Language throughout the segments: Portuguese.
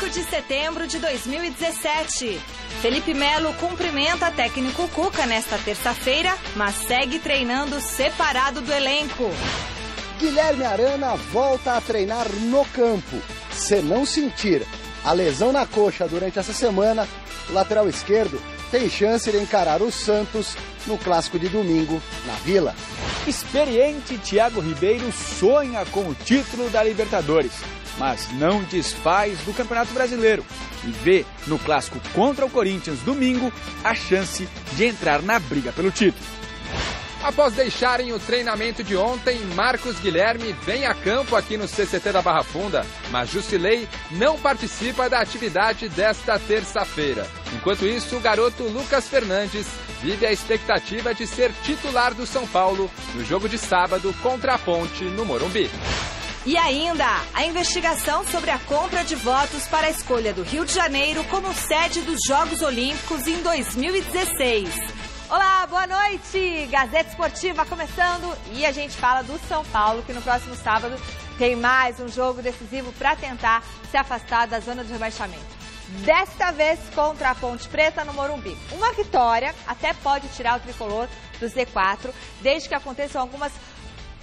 5 de setembro de 2017. Felipe Melo cumprimenta técnico Cuca nesta terça-feira, mas segue treinando separado do elenco. Guilherme Arana volta a treinar no campo. Se não sentir a lesão na coxa durante essa semana, o lateral esquerdo tem chance de encarar o Santos no clássico de domingo na Vila. Experiente Thiago Ribeiro sonha com o título da Libertadores, mas não desfaz do Campeonato Brasileiro e vê no clássico contra o Corinthians domingo a chance de entrar na briga pelo título. Após deixarem o treinamento de ontem, Marcos Guilherme vem a campo aqui no CCT da Barra Funda, mas Jusilei não participa da atividade desta terça-feira. Enquanto isso, o garoto Lucas Fernandes vive a expectativa de ser titular do São Paulo no jogo de sábado contra a Ponte no Morumbi. E ainda, a investigação sobre a compra de votos para a escolha do Rio de Janeiro como sede dos Jogos Olímpicos em 2016. Olá, boa noite! Gazeta Esportiva começando e a gente fala do São Paulo, que no próximo sábado tem mais um jogo decisivo para tentar se afastar da zona de rebaixamento. Desta vez contra a Ponte Preta no Morumbi. Uma vitória até pode tirar o tricolor do Z4, desde que aconteçam algumas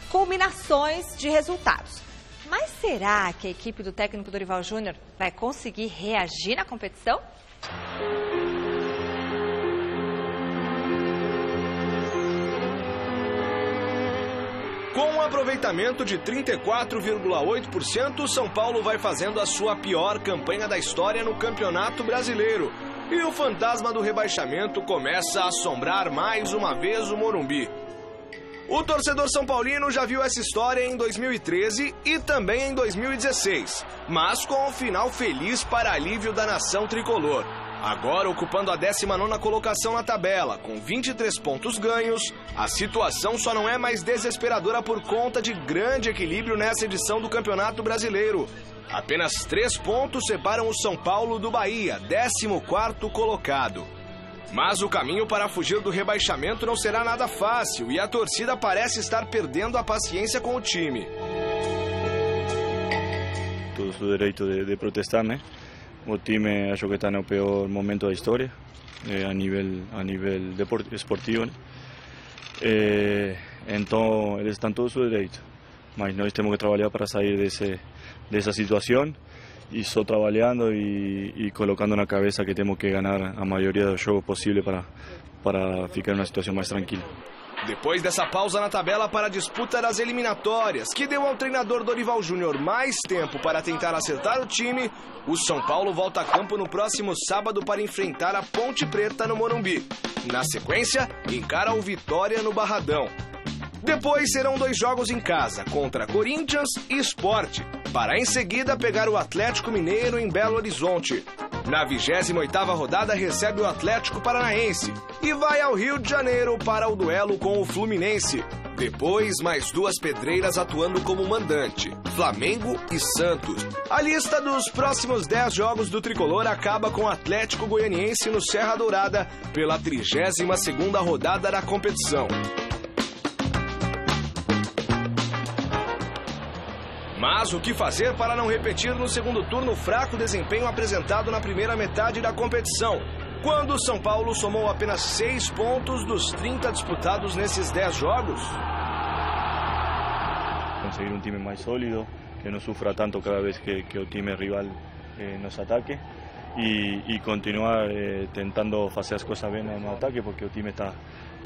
combinações de resultados. Mas será que a equipe do técnico Dorival Júnior vai conseguir reagir na competição? Com um aproveitamento de 34,8%, o São Paulo vai fazendo a sua pior campanha da história no Campeonato Brasileiro. E o fantasma do rebaixamento começa a assombrar mais uma vez o Morumbi. O torcedor são paulino já viu essa história em 2013 e também em 2016, mas com um final feliz para alívio da nação tricolor. Agora, ocupando a 19ª colocação na tabela, com 23 pontos ganhos, a situação só não é mais desesperadora por conta de grande equilíbrio nessa edição do Campeonato Brasileiro. Apenas 3 pontos separam o São Paulo do Bahia, 14º colocado. Mas o caminho para fugir do rebaixamento não será nada fácil e a torcida parece estar perdendo a paciência com o time. Todo o direito de protestar, né? O time acho que está no pior momento da história a nível esportivo, né? Então eles estão todos o direito, mas nós temos que trabalhar para sair dessa situação e só trabalhando e colocando na cabeça que temos que ganhar a maioria dos jogos possível para ficar numa situação mais tranquila. Depois dessa pausa na tabela para a disputa das eliminatórias, que deu ao treinador Dorival Júnior mais tempo para tentar acertar o time, o São Paulo volta a campo no próximo sábado para enfrentar a Ponte Preta no Morumbi. Na sequência, encara o Vitória no Barradão. Depois serão 2 jogos em casa, contra Corinthians e Sport, para em seguida pegar o Atlético Mineiro em Belo Horizonte. Na 28ª rodada recebe o Atlético Paranaense e vai ao Rio de Janeiro para o duelo com o Fluminense. Depois, mais 2 pedreiras atuando como mandante, Flamengo e Santos. A lista dos próximos 10 jogos do tricolor acaba com o Atlético Goianiense no Serra Dourada pela 32ª rodada da competição. Mas o que fazer para não repetir no segundo turno o fraco desempenho apresentado na primeira metade da competição, quando o São Paulo somou apenas 6 pontos dos 30 disputados nesses 10 jogos? Conseguir um time mais sólido, que não sofra tanto cada vez que o time rival nos ataque e continuar tentando fazer as coisas bem no ataque, porque o time está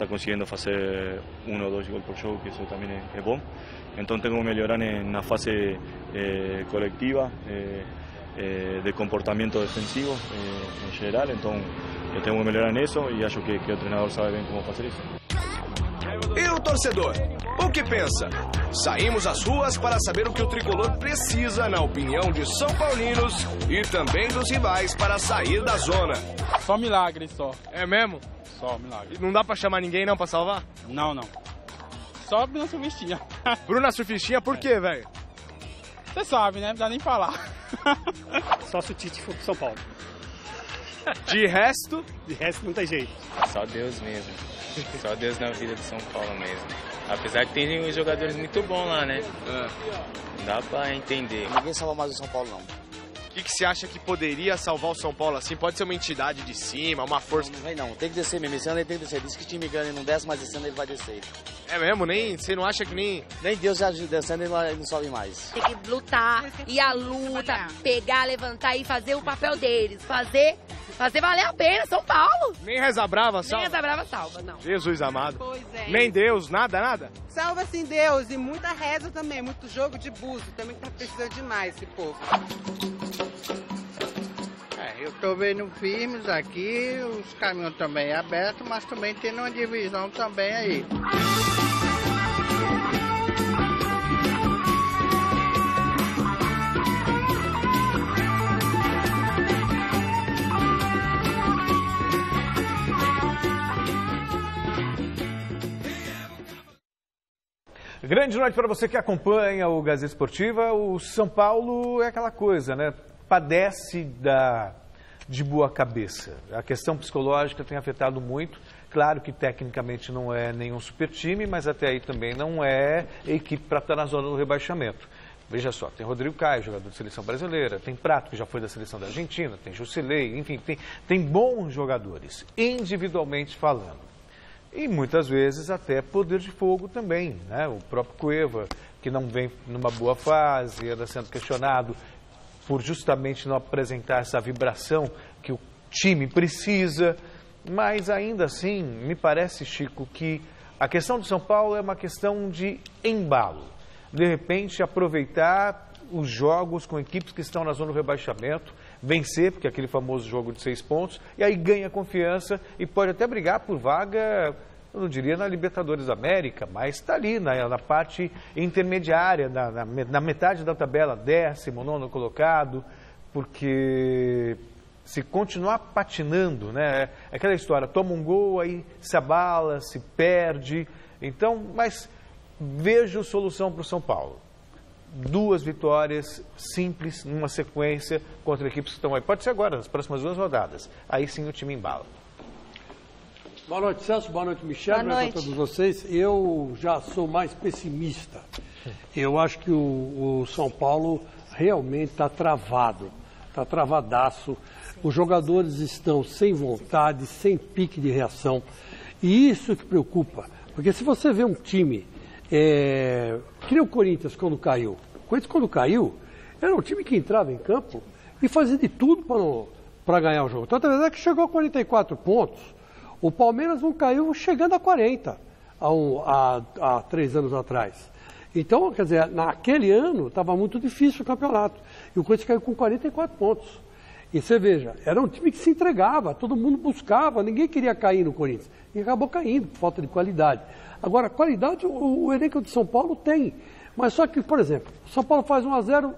conseguindo fazer 1 ou 2 gols por jogo, que isso também é bom. Então tengo que melhorar na fase colectiva, de comportamento defensivo em geral, então eu tenho que melhorar nisso e acho que o treinador sabe bem como fazer isso. E o torcedor, o que pensa? Saímos às ruas para saber o que o tricolor precisa, na opinião de são paulinos e também dos rivais, para sair da zona. Só milagre, só. É mesmo? Só milagre. Não dá pra chamar ninguém não pra salvar? Não. Só a Bruna Surfistinha. Bruna Surfistinha, por quê, velho? Você sabe, né? Não dá nem falar. Só se o Tite for pro São Paulo. De resto? De resto não tem jeito. Só Deus mesmo. Só Deus na vida do São Paulo mesmo. Apesar que tem uns jogadores muito bons lá, né? Dá pra entender. Ninguém salva mais o São Paulo, não. O que você acha que poderia salvar o São Paulo assim? Pode ser uma entidade de cima, uma força... Não vem não, tem que descer mesmo. Esse ano ele tem que descer. Diz que o time ganha e não desce, mas esse ano ele vai descer. É mesmo? Você não acha que nem... Nem Deus já descendo, ele não sobe mais. Tem que lutar, e a luta, pegar, levantar e fazer o papel deles. Fazer valer a pena, São Paulo. Nem reza brava salva? Nem reza brava salva, não. Jesus amado. Pois é. Nem Deus, nada? Salva sim Deus e muita reza também, muito jogo de buzo. Também tá precisando demais esse povo. Eu estou vendo firmes aqui, os caminhos também abertos, mas também tem uma divisão também aí. Grande noite para você que acompanha o Gazeta Esportiva. O São Paulo é aquela coisa, né? Padece de boa cabeça. A questão psicológica tem afetado muito. Claro que tecnicamente não é nenhum super time, mas até aí também não é equipe para estar na zona do rebaixamento. Veja só, tem Rodrigo Caio, jogador de seleção brasileira, tem Prato, que já foi da seleção da Argentina, tem Jusilei, enfim, tem bons jogadores, individualmente falando. E muitas vezes até poder de fogo também, né? O próprio Cueva, que não vem numa boa fase, anda sendo questionado por justamente não apresentar essa vibração que o time precisa. Mas ainda assim, me parece, Chico, que a questão do São Paulo é uma questão de embalo. De repente, aproveitar os jogos com equipes que estão na zona do rebaixamento, vencer, porque é aquele famoso jogo de 6 pontos, e aí ganha confiança e pode até brigar por vaga, eu não diria na Libertadores da América, mas está ali na parte intermediária, na metade da tabela, 19º colocado, porque se continuar patinando, né, é aquela história, toma um gol, aí se abala, se perde, então, mas vejo solução para o São Paulo. 2 vitórias simples, numa sequência, contra equipes que estão aí. Pode ser agora, nas próximas 2 rodadas. Aí sim o time embala. Boa noite, Celso. Boa noite, Michel. Boa noite a todos vocês. Eu já sou mais pessimista. Eu acho que o São Paulo realmente está travado. Está travadaço. Os jogadores estão sem vontade, sem pique de reação. E isso que preocupa. Porque se você vê um time... que nem o Corinthians quando caiu. O Corinthians quando caiu, era um time que entrava em campo e fazia de tudo para ganhar o jogo. Tanto é verdade que chegou a 44 pontos. O Palmeiras não caiu chegando a 40 há 3 anos atrás. Então, quer dizer, naquele ano estava muito difícil o campeonato. E o Corinthians caiu com 44 pontos. E você veja, era um time que se entregava, todo mundo buscava, ninguém queria cair no Corinthians. E acabou caindo por falta de qualidade. Agora, qualidade o elenco de São Paulo tem. Mas só que, por exemplo, o São Paulo faz 1-0,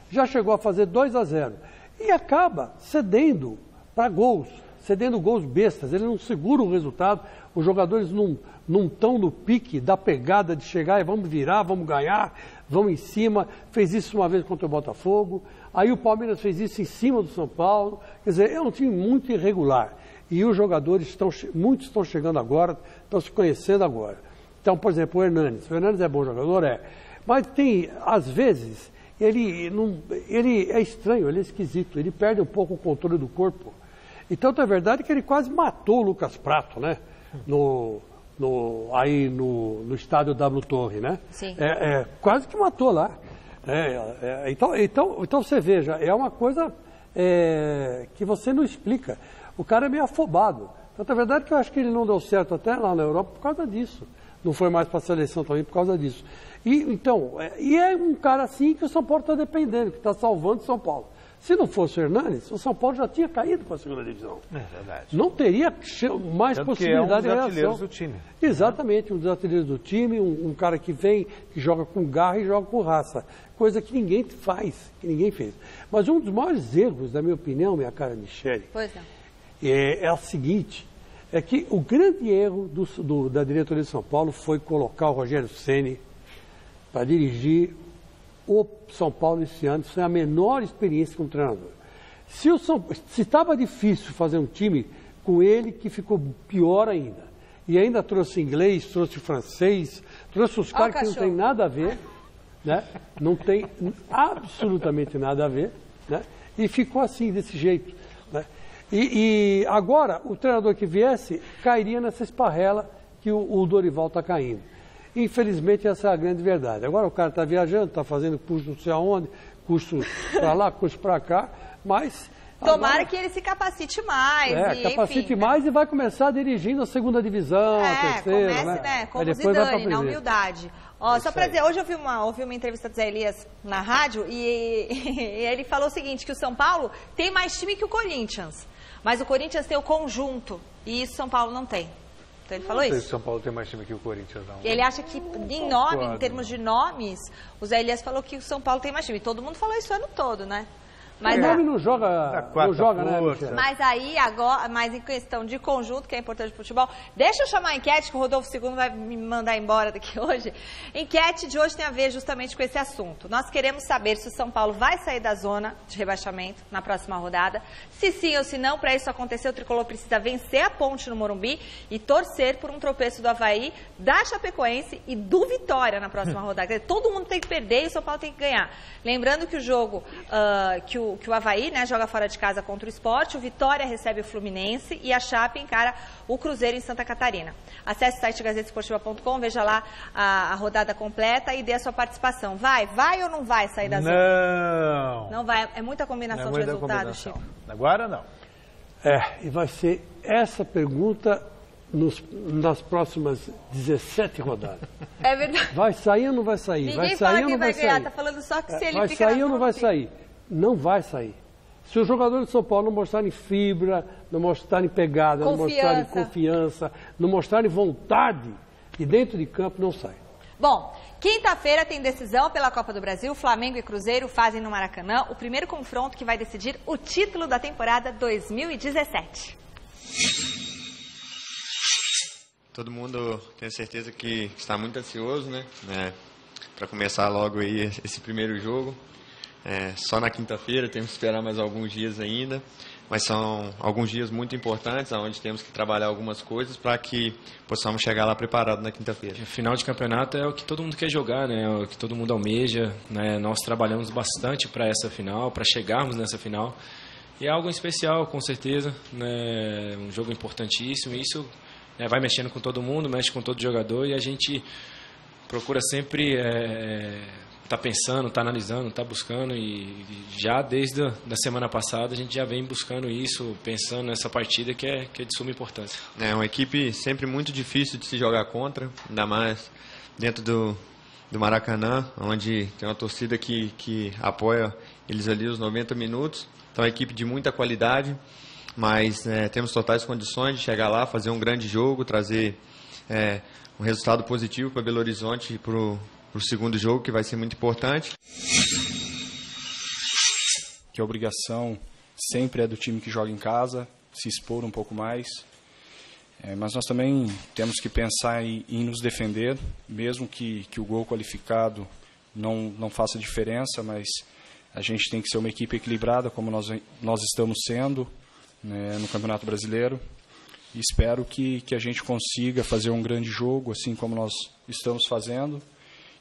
já chegou a fazer 2-0. E acaba cedendo para gols, cedendo gols bestas. Ele não segura o resultado, os jogadores não estão no pique da pegada de chegar e vamos virar, vamos ganhar, vamos em cima. Fez isso uma vez contra o Botafogo. Aí o Palmeiras fez isso em cima do São Paulo. Quer dizer, é um time muito irregular. E os jogadores, muitos estão chegando agora, estão se conhecendo agora. Então, por exemplo, o Hernanes. O Hernanes é bom jogador? É. Mas tem, às vezes, ele é estranho, ele é esquisito. Ele perde um pouco o controle do corpo. Então, é verdade que ele quase matou o Lucas Prato, né? No estádio W Torre, né? Sim. Quase que matou lá. Então, você veja, é uma coisa que você não explica. O cara é meio afobado. Então, é verdade que eu acho que ele não deu certo até lá na Europa por causa disso. Não foi mais para a seleção também por causa disso. E é um cara assim que o São Paulo está dependendo, que está salvando o São Paulo. Se não fosse o Hernanes, o São Paulo já tinha caído para a segunda divisão. É verdade. Não teria mais possibilidade de reação. É um dos artilheiros do time. Exatamente, um dos artilheiros do time, um cara que vem, que joga com garra e joga com raça. Coisa que ninguém faz, que ninguém fez. Mas um dos maiores erros, na minha opinião, minha cara Michele, é o seguinte, é que o grande erro da diretoria de São Paulo foi colocar o Rogério Ceni para dirigir o São Paulo esse ano, sem a menor experiência como treinador. Se estava difícil fazer um time com ele, que ficou pior ainda. E ainda trouxe inglês, trouxe francês, trouxe os caras que não tem nada a ver, né? Não tem absolutamente nada a ver, né? E ficou assim, desse jeito, né? E agora, o treinador que viesse cairia nessa esparrela que o Dorival está caindo. Infelizmente, essa é a grande verdade. Agora o cara está viajando, está fazendo curso não sei aonde, curso para lá, curso para cá, mas... Tomara agora, que ele se capacite mais. Capacite enfim, mais e vai começar dirigindo a segunda divisão, a terceira, comece, né? Como o Zidane, na humildade. Ó, só para dizer, hoje eu ouvi uma entrevista do Zé Elias na rádio e ele falou o seguinte, que o São Paulo tem mais time que o Corinthians, mas o Corinthians tem o conjunto e isso o São Paulo não tem. Então ele falou isso. Não sei se o São Paulo tem mais time que o Corinthians, não. Ele acha que em termos de nomes, o Zé Elias falou que o São Paulo tem mais time. Todo mundo falou isso o ano todo, né? Mas o nome não joga, né, Michele? Mas aí, agora, mas em questão de conjunto, que é importante pro futebol, deixa eu chamar a enquete, que o Rodolfo II vai me mandar embora daqui hoje. Enquete de hoje tem a ver justamente com esse assunto. Nós queremos saber se o São Paulo vai sair da zona de rebaixamento na próxima rodada. Se sim ou se não, para isso acontecer, o Tricolor precisa vencer a Ponte no Morumbi e torcer por um tropeço do Avaí, da Chapecoense e do Vitória na próxima rodada. Quer dizer, todo mundo tem que perder e o São Paulo tem que ganhar. Lembrando que o jogo que o Avaí, né, joga fora de casa contra o Sport, o Vitória recebe o Fluminense e a Chape encara o Cruzeiro em Santa Catarina. Acesse o site gazetesportiva.com, veja lá a rodada completa e dê a sua participação. Vai ou não vai sair da zona? Não vai, é muita combinação de resultados, Chico. Agora não. E vai ser essa pergunta nas próximas 17 rodadas. É verdade. Vai sair ou não vai sair? Ninguém fala quem vai ganhar, tá falando só que se ele vai fica sair ou não vai sair? Não vai sair. Se os jogadores de São Paulo não mostrarem fibra, não mostrarem pegada, não mostrarem confiança, não mostrarem vontade, e dentro de campo não sai. Bom, quinta-feira tem decisão pela Copa do Brasil. Flamengo e Cruzeiro fazem no Maracanã o primeiro confronto que vai decidir o título da temporada 2017. Todo mundo tem certeza que está muito ansioso, né? Para começar logo aí esse primeiro jogo. Só na quinta-feira, temos que esperar mais alguns dias ainda, mas são alguns dias muito importantes, onde temos que trabalhar algumas coisas para que possamos chegar lá preparado na quinta-feira. Final de campeonato é o que todo mundo quer jogar, né? É o que todo mundo almeja, né? Nós trabalhamos bastante para essa final, para chegarmos nessa final, e é algo especial, com certeza, né? Um jogo importantíssimo, e isso vai mexendo com todo mundo, mexe com todo jogador, e a gente procura sempre tá pensando, tá analisando, tá buscando, e já desde a semana passada a gente já vem buscando isso, pensando nessa partida que é de suma importância. É uma equipe sempre muito difícil de se jogar contra, ainda mais dentro do Maracanã, onde tem uma torcida que apoia eles ali os 90 minutos. Então é uma equipe de muita qualidade, mas temos totais condições de chegar lá, fazer um grande jogo, trazer um resultado positivo para Belo Horizonte para o segundo jogo, que vai ser muito importante. Que a obrigação sempre é do time que joga em casa, se expor um pouco mais. Mas nós também temos que pensar em nos defender, mesmo que o gol qualificado não faça diferença, mas a gente tem que ser uma equipe equilibrada, como nós estamos sendo, né, no Campeonato Brasileiro. E espero que a gente consiga fazer um grande jogo, assim como nós estamos fazendo,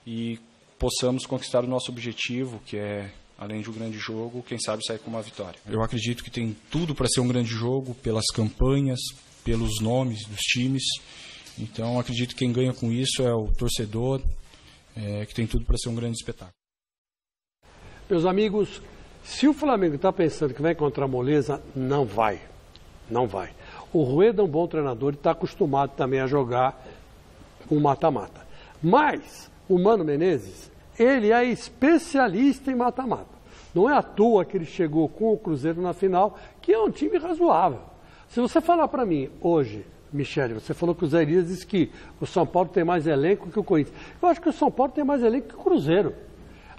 e possamos conquistar o nosso objetivo, que é, além de um grande jogo, quem sabe sair com uma vitória. Eu acredito que tem tudo para ser um grande jogo, pelas campanhas, pelos nomes dos times. Então, acredito que quem ganha com isso é o torcedor, que tem tudo para ser um grande espetáculo. Meus amigos, se o Flamengo está pensando que vai encontrar moleza, não vai. Não vai. O Rueda é um bom treinador e está acostumado também a jogar um mata-mata. Mas o Mano Menezes, ele é especialista em mata-mata. Não é à toa que ele chegou com o Cruzeiro na final, que é um time razoável. Se você falar para mim hoje, Michele, você falou que o Zé Elias disse que o São Paulo tem mais elenco que o Corinthians. Eu acho que o São Paulo tem mais elenco que o Cruzeiro.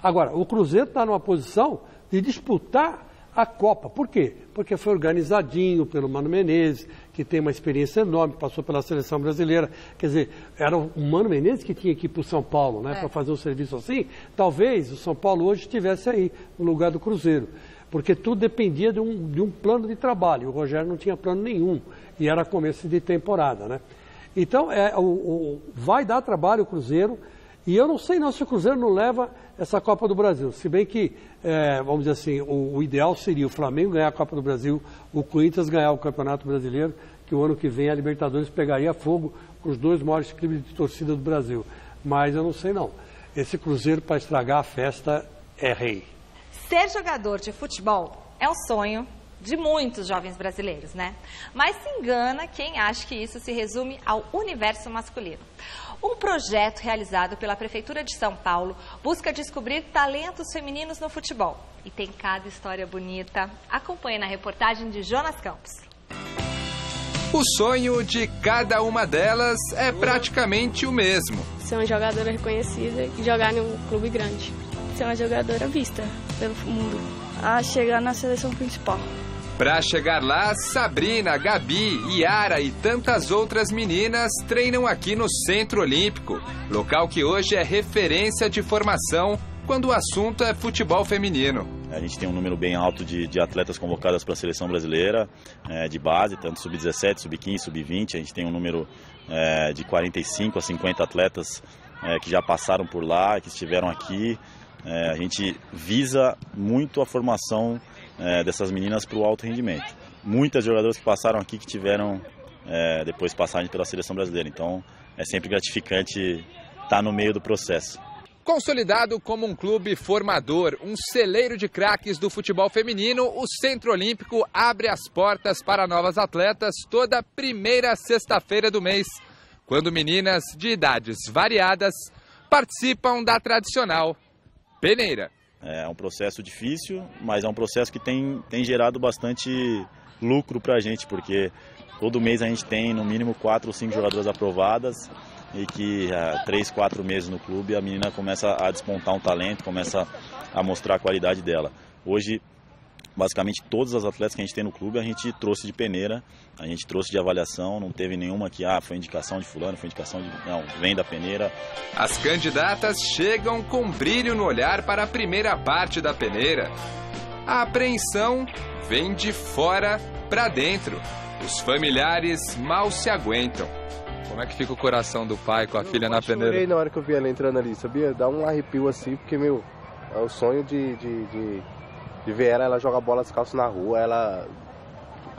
Agora, o Cruzeiro está numa posição de disputar a Copa. Por quê? Porque foi organizadinho pelo Mano Menezes, que tem uma experiência enorme, passou pela seleção brasileira. Quer dizer, era o Mano Menezes que tinha que ir para o São Paulo, né, para fazer um serviço assim. Talvez o São Paulo hoje estivesse aí, no lugar do Cruzeiro. Porque tudo dependia de um plano de trabalho. O Rogério não tinha plano nenhum. E era começo de temporada, né? Então, vai dar trabalho o Cruzeiro. E eu não sei não se o Cruzeiro não leva essa Copa do Brasil. Se bem que, vamos dizer assim, o ideal seria o Flamengo ganhar a Copa do Brasil, o Corinthians ganhar o Campeonato Brasileiro, que o ano que vem a Libertadores pegaria fogo com os 2 maiores clubes de torcida do Brasil. Mas eu não sei não. Esse Cruzeiro, para estragar a festa, é rei. Ser jogador de futebol é um sonho de muitos jovens brasileiros, né? Mas se engana quem acha que isso se resume ao universo masculino. Um projeto realizado pela Prefeitura de São Paulo busca descobrir talentos femininos no futebol. E tem cada história bonita. Acompanhe na reportagem de Jonas Campos. O sonho de cada uma delas é praticamente o mesmo. Ser uma jogadora reconhecida e jogar em um clube grande. Ser uma jogadora vista pelo mundo. A chegar na seleção principal. Para chegar lá, Sabrina, Gabi, Yara e tantas outras meninas treinam aqui no Centro Olímpico, local que hoje é referência de formação quando o assunto é futebol feminino. A gente tem um número bem alto de atletas convocadas para a seleção brasileira, de base, tanto sub-17, sub-15, sub-20. A gente tem um número de 45 a 50 atletas que já passaram por lá, que estiveram aqui. A gente visa muito a formação dessas meninas para o alto rendimento. Muitas jogadoras que passaram aqui que tiveram depois passagem pela seleção brasileira. Então é sempre gratificante estar no meio do processo. Consolidado como um clube formador, um celeiro de craques do futebol feminino, o Centro Olímpico abre as portas para novas atletas toda primeira sexta-feira do mês, quando meninas de idades variadas participam da tradicional peneira. É um processo difícil, mas é um processo que tem gerado bastante lucro para a gente, porque todo mês a gente tem no mínimo 4 ou 5 jogadoras aprovadas e que há 3, 4 meses no clube a menina começa a despontar um talento, começa a mostrar a qualidade dela. Hoje, basicamente todas as atletas que a gente tem no clube a gente trouxe de peneira, a gente trouxe de avaliação, não teve nenhuma que foi indicação de fulano, foi indicação de... Não, vem da peneira. As candidatas chegam com brilho no olhar para a primeira parte da peneira. A apreensão vem de fora para dentro. Os familiares mal se aguentam. Como é que fica o coração do pai com a filha na peneira? Eu chorei na hora que eu vi ela entrando ali, sabia? Dá um arrepio assim, porque, é o sonho de ver ela jogar bola descalço na rua, ela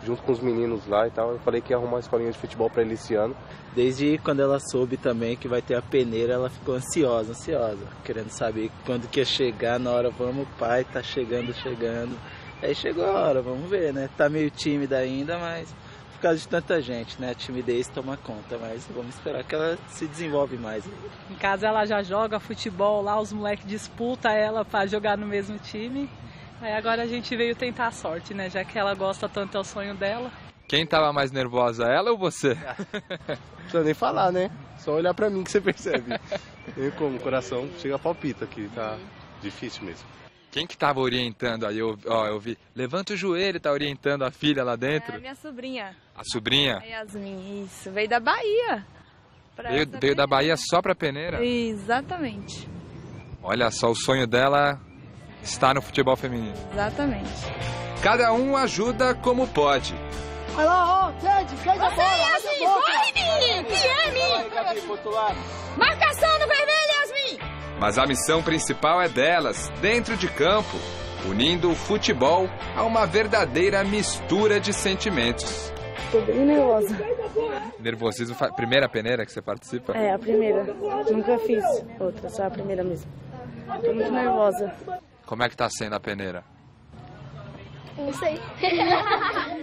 junto com os meninos lá e tal. Eu falei que ia arrumar uma escolinha de futebol para ele esse ano. Desde quando ela soube também que vai ter a peneira, ela ficou ansiosa, querendo saber quando que ia chegar, na hora, vamos pai, tá chegando. Aí chegou a hora, vamos ver, né? Tá meio tímida ainda, mas por causa de tanta gente, né? A timidez toma conta, mas vamos esperar que ela se desenvolve mais. Em casa ela já joga futebol lá, os moleques disputam ela para jogar no mesmo time. Aí agora a gente veio tentar a sorte, né? Já que ela gosta tanto, é o sonho dela. Quem tava mais nervosa, ela ou você? Não precisa nem falar, né? Só olhar pra mim que você percebe. Eu, como o coração chega a palpita aqui, tá difícil mesmo. Quem que tava orientando aí? Eu vi, levanta o joelho, tá orientando a filha lá dentro? É minha sobrinha. A sobrinha? A Yasmin, isso. Veio da Bahia. Veio da Bahia só pra peneira? Exatamente. Olha só, o sonho dela está no futebol feminino. Exatamente. Cada um ajuda como pode. Vai lá, Ked a bola. Yasmin, corre, menino! Marcação no vermelho, Yasmin! Mas a missão principal é delas, dentro de campo, unindo o futebol a uma verdadeira mistura de sentimentos. Tô bem nervosa. Nervosismo, primeira peneira que você participa? É, a primeira. Nunca fiz outra, só a primeira mesmo. Tô muito nervosa. Como é que tá sendo a peneira? Não sei.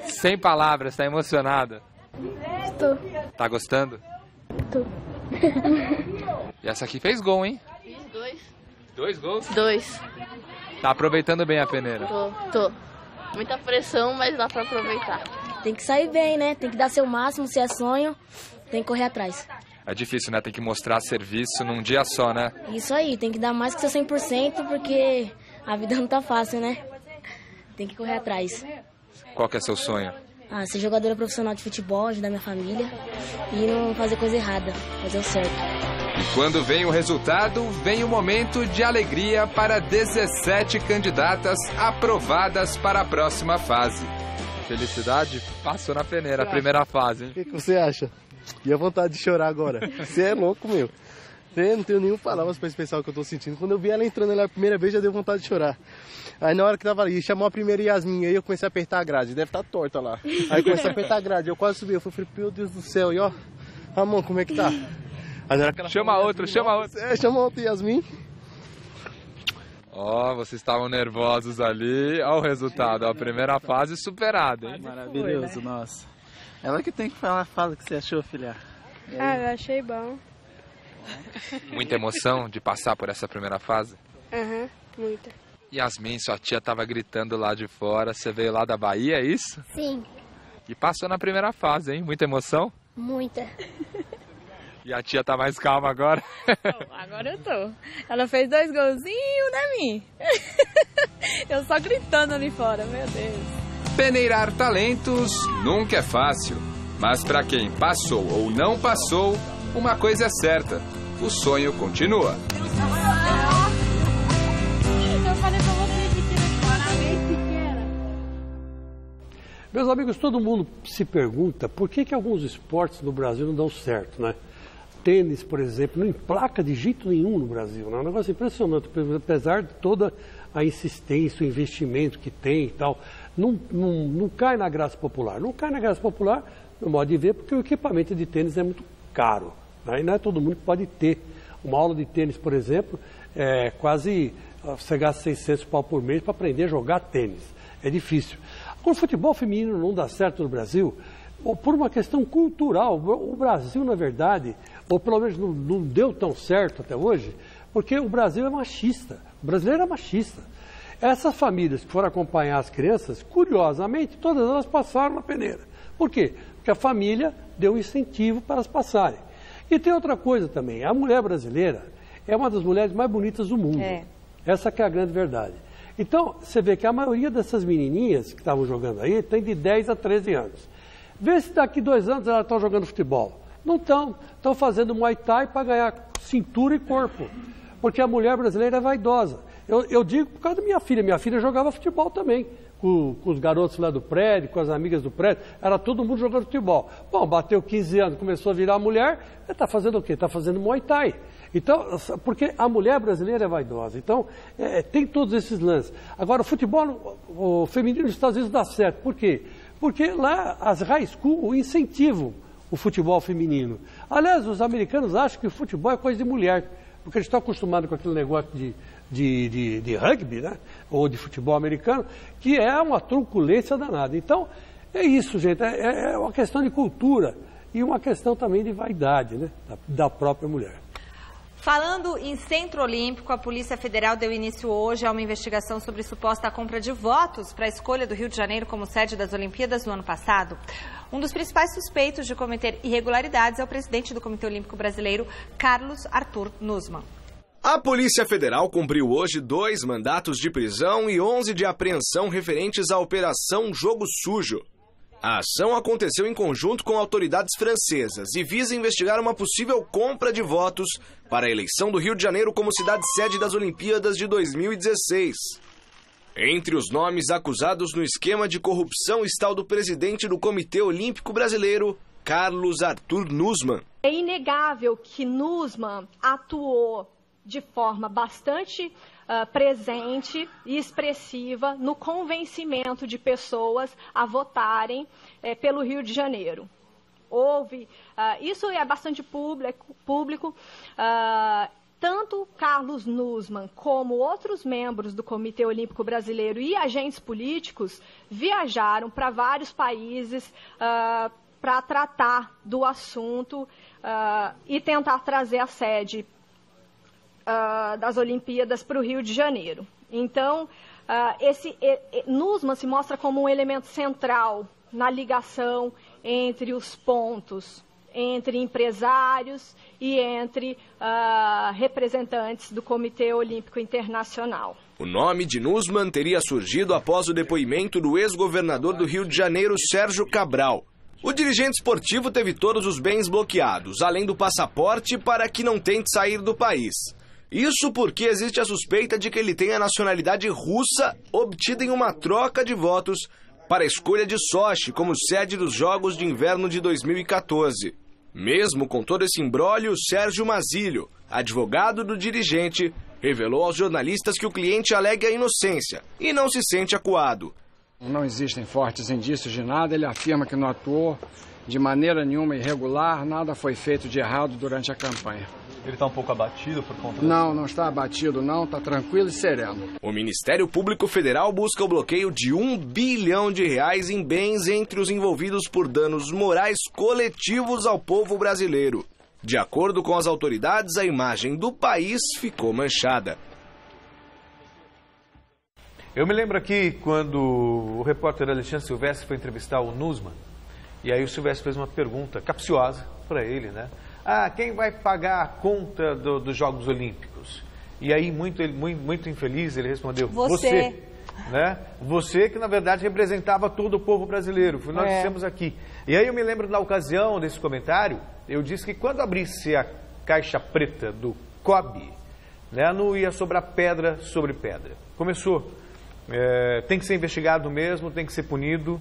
Sem palavras, tá emocionada? Tô. Tá gostando? Tô. E essa aqui fez gol, hein? Fiz 2. 2 gols? 2. Tá aproveitando bem a peneira? Tô. Muita pressão, mas dá pra aproveitar. Tem que sair bem, né? Tem que dar seu máximo, se é sonho, tem que correr atrás. É difícil, né? Tem que mostrar serviço num dia só, né? Isso aí, tem que dar mais que seu 100%, porque a vida não tá fácil, né? Tem que correr atrás. Qual que é seu sonho? Ser jogadora profissional de futebol, ajudar minha família e não fazer coisa errada, fazer o certo. E quando vem o resultado, vem o momento de alegria para 17 candidatas aprovadas para a próxima fase. Felicidade passou na peneira, a primeira fase, hein? O que você acha? E a vontade de chorar agora? Você é louco, meu. Eu não tenho nenhuma palavras pra expressar o que eu tô sentindo. Quando eu vi ela entrando ali a primeira vez, já deu vontade de chorar. Aí na hora que tava ali, chamou a primeira Yasmin, aí eu comecei a apertar a grade. Deve estar torta lá. Aí comecei a apertar a grade, eu quase subi. Eu falei, meu Deus do céu, e ó, Ramon, como é que tá? Aí, chama outro. Chama outro Yasmin. Ó, vocês estavam nervosos ali. Ó o resultado, a primeira fase superada, hein? Maravilhoso, nossa. Ela que tem que falar, fala o que você achou, filha. Eu achei bom. Muita emoção de passar por essa primeira fase? Muita. Yasmin, sua tia tava gritando lá de fora. Você veio lá da Bahia, é isso? Sim. E passou na primeira fase, hein? Muita emoção? Muita. E a tia tá mais calma agora? Agora eu tô. Ela fez 2 golzinhos, né, mim? Eu só gritando ali fora, meu Deus. Peneirar talentos nunca é fácil. Mas para quem passou ou não passou, uma coisa é certa: o sonho continua. Eu falei pra você que tinha parabéns, pequena. Meus amigos, todo mundo se pergunta por que alguns esportes no Brasil não dão certo, né? Tênis, por exemplo, não emplaca de jeito nenhum no Brasil, né? É um negócio impressionante, apesar de toda a insistência, o investimento que tem e tal, não cai na graça popular. Não cai na graça popular, no modo de ver, porque o equipamento de tênis é muito caro, né? E não é todo mundo que pode ter. Uma aula de tênis, por exemplo, é quase, você gasta 600 pau por mês para aprender a jogar tênis. É difícil. Agora, o futebol feminino não dá certo no Brasil, ou por uma questão cultural. O Brasil, na verdade, ou pelo menos não deu tão certo até hoje, porque o Brasil é machista. O brasileiro é machista. Essas famílias que foram acompanhar as crianças, curiosamente, todas elas passaram na peneira. Por quê? Porque a família deu um incentivo para elas passarem. E tem outra coisa também, a mulher brasileira é uma das mulheres mais bonitas do mundo. Essa que é a grande verdade. Então, você vê que a maioria dessas menininhas que estavam jogando aí tem de 10 a 13 anos. Vê se daqui 2 anos elas estão jogando futebol. Não estão. Estão fazendo Muay Thai para ganhar cintura e corpo. Porque a mulher brasileira é vaidosa. Eu digo por causa da minha filha. Minha filha jogava futebol também. Com os garotos lá do prédio, com as amigas do prédio. Era todo mundo jogando futebol. Bom, bateu 15 anos, começou a virar mulher. Está fazendo o quê? Está fazendo Muay Thai. Então, porque a mulher brasileira é vaidosa. Então, tem todos esses lances. Agora, o futebol o feminino nos Estados Unidos dá certo. Por quê? Porque lá as high school incentivam o futebol feminino. Aliás, os americanos acham que o futebol é coisa de mulher, porque eles estão acostumados com aquele negócio de rugby, né? Ou de futebol americano, que é uma truculência danada. Então, é isso, gente. É uma questão de cultura e uma questão também de vaidade, né? Da própria mulher. Falando em Centro Olímpico, a Polícia Federal deu início hoje a uma investigação sobre suposta compra de votos para a escolha do Rio de Janeiro como sede das Olimpíadas do ano passado. Um dos principais suspeitos de cometer irregularidades é o presidente do Comitê Olímpico Brasileiro, Carlos Arthur Nussmann. A Polícia Federal cumpriu hoje 2 mandatos de prisão e 11 de apreensão referentes à Operação Jogo Sujo. A ação aconteceu em conjunto com autoridades francesas e visa investigar uma possível compra de votos para a eleição do Rio de Janeiro como cidade-sede das Olimpíadas de 2016. Entre os nomes acusados no esquema de corrupção está o do presidente do Comitê Olímpico Brasileiro, Carlos Arthur Nussmann. É inegável que Nussmann atuou de forma bastante presente e expressiva no convencimento de pessoas a votarem pelo Rio de Janeiro. Isso é bastante público, tanto Carlos Nussmann como outros membros do Comitê Olímpico Brasileiro e agentes políticos viajaram para vários países para tratar do assunto e tentar trazer a sede das Olimpíadas para o Rio de Janeiro. Então, Nussmann se mostra como um elemento central na ligação entre os pontos, entre empresários e entre representantes do Comitê Olímpico Internacional. O nome de Nussmann teria surgido após o depoimento do ex-governador do Rio de Janeiro, Sérgio Cabral. O dirigente esportivo teve todos os bens bloqueados, além do passaporte, para que não tente sair do país. Isso porque existe a suspeita de que ele tem a nacionalidade russa obtida em uma troca de votos para a escolha de Sochi como sede dos Jogos de Inverno de 2014. Mesmo com todo esse imbróglio, Sérgio Masílio, advogado do dirigente, revelou aos jornalistas que o cliente alega inocência e não se sente acuado. Não existem fortes indícios de nada, ele afirma que não atuou de maneira nenhuma irregular, nada foi feito de errado durante a campanha. Ele está um pouco abatido por conta disso? Não está abatido não, está tranquilo e sereno. O Ministério Público Federal busca o bloqueio de R$1 bilhão em bens entre os envolvidos por danos morais coletivos ao povo brasileiro. De acordo com as autoridades, a imagem do país ficou manchada. Eu me lembro aqui quando o repórter Alexandre Silvestre foi entrevistar o Nussmann, e aí o Silvestre fez uma pergunta capciosa para ele, né? Quem vai pagar a conta dos Jogos Olímpicos? E aí, muito infeliz, ele respondeu, você. Né? Você que, na verdade, representava todo o povo brasileiro, foi nós dissemos aqui. E aí eu me lembro, na ocasião desse comentário, eu disse que quando abrisse a caixa preta do COB, né, não ia sobrar pedra sobre pedra. Começou. Tem que ser investigado mesmo, tem que ser punido.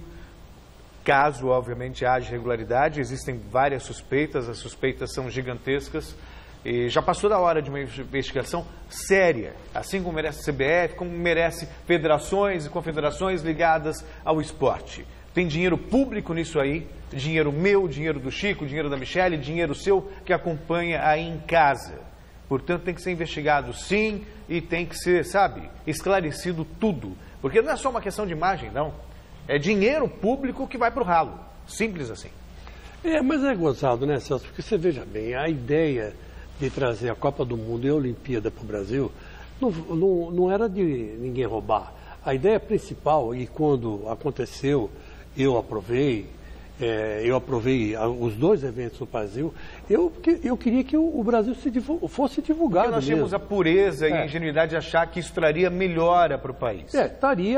Caso, obviamente, haja irregularidade, existem várias suspeitas, as suspeitas são gigantescas. E já passou da hora de uma investigação séria, assim como merece a CBF, como merece federações e confederações ligadas ao esporte. Tem dinheiro público nisso aí, dinheiro meu, dinheiro do Chico, dinheiro da Michele, dinheiro seu que acompanha aí em casa. Portanto, tem que ser investigado sim e tem que ser, esclarecido tudo. Porque não é só uma questão de imagem, não. É dinheiro público que vai para o ralo. Simples assim. Mas é gozado, né, Celso? Porque você veja bem, a ideia de trazer a Copa do Mundo e a Olimpíada para o Brasil não era de ninguém roubar. A ideia principal, e quando aconteceu, eu aprovei os dois eventos no Brasil, eu queria que o Brasil fosse divulgado. Porque nós tínhamos a pureza e a ingenuidade de achar que isso traria melhora para o país.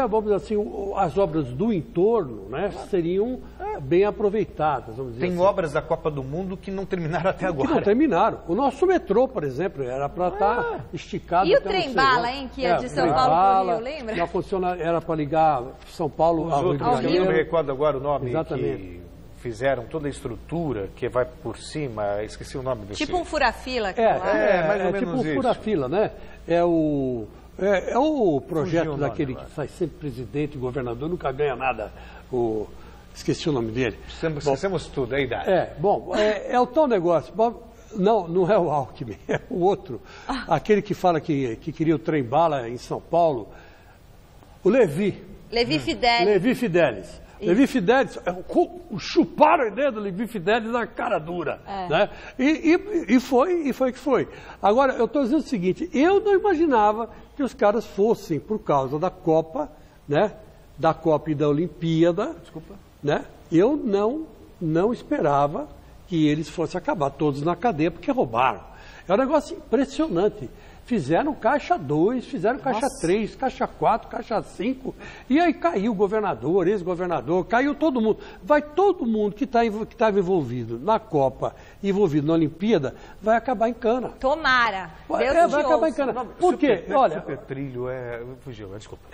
Vamos dizer assim, as obras do entorno, né, seriam bem aproveitadas. Vamos dizer Tem assim. obras da Copa do Mundo que não terminaram até agora. Que não terminaram. O nosso metrô, por exemplo, era para estar esticado. E o trem-bala, hein, que ia de São Paulo para o Rio, lembra? Não funciona, era para ligar São Paulo ao Rio de Janeiro. Eu não me recordo agora o nome. Exatamente. Que fizeram toda a estrutura que vai por cima, esqueci o nome desse. Tipo um fura-fila. Mais ou menos tipo um isso. fura-fila, né? É o projeto daquele que sai sempre presidente, governador, nunca ganha nada. Esqueci o nome dele. Esquecemos tudo, é a idade. É o tal negócio. Não é o Alckmin, é o outro. Aquele que fala que queria o trem-bala em São Paulo. O Levi. Levi Fidelis. Levi Fidelis. Levi Fidelis, chuparam a ideia do Levi Fidelis na cara dura. Né? E foi o que foi. Agora, eu estou dizendo o seguinte, eu não imaginava que os caras fossem, por causa da Copa, né? Da Copa e da Olimpíada, né? Eu não esperava que eles fossem acabar todos na cadeia, porque roubaram. É um negócio impressionante. Fizeram caixa 2, fizeram caixa 3, caixa 4, caixa 5, e aí caiu o governador, ex-governador, caiu todo mundo. Vai todo mundo que estava envolvido na Copa, envolvido na Olimpíada, vai acabar em cana. Tomara. Vai acabar em cana. Por quê? Olha, Supertrilho fugiu, desculpa.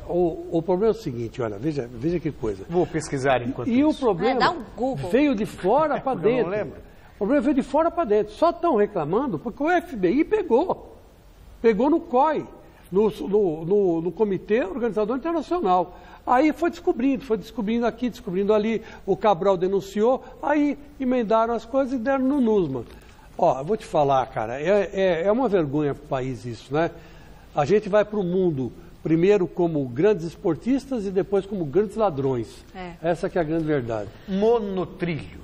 O problema é o seguinte, olha, veja que coisa. Vou pesquisar enquanto isso. E o problema dá um Google. Veio de fora para dentro. Não lembro. O problema veio de fora para dentro. Só estão reclamando porque o FBI pegou no COI, no Comitê Organizador Internacional. Aí foi descobrindo aqui, descobrindo ali, o Cabral denunciou, aí emendaram as coisas e deram no Nussmann. Eu vou te falar, cara, é uma vergonha para o país isso, né? A gente vai para o mundo, primeiro como grandes esportistas e depois como grandes ladrões. Essa que é a grande verdade. Monotrilho.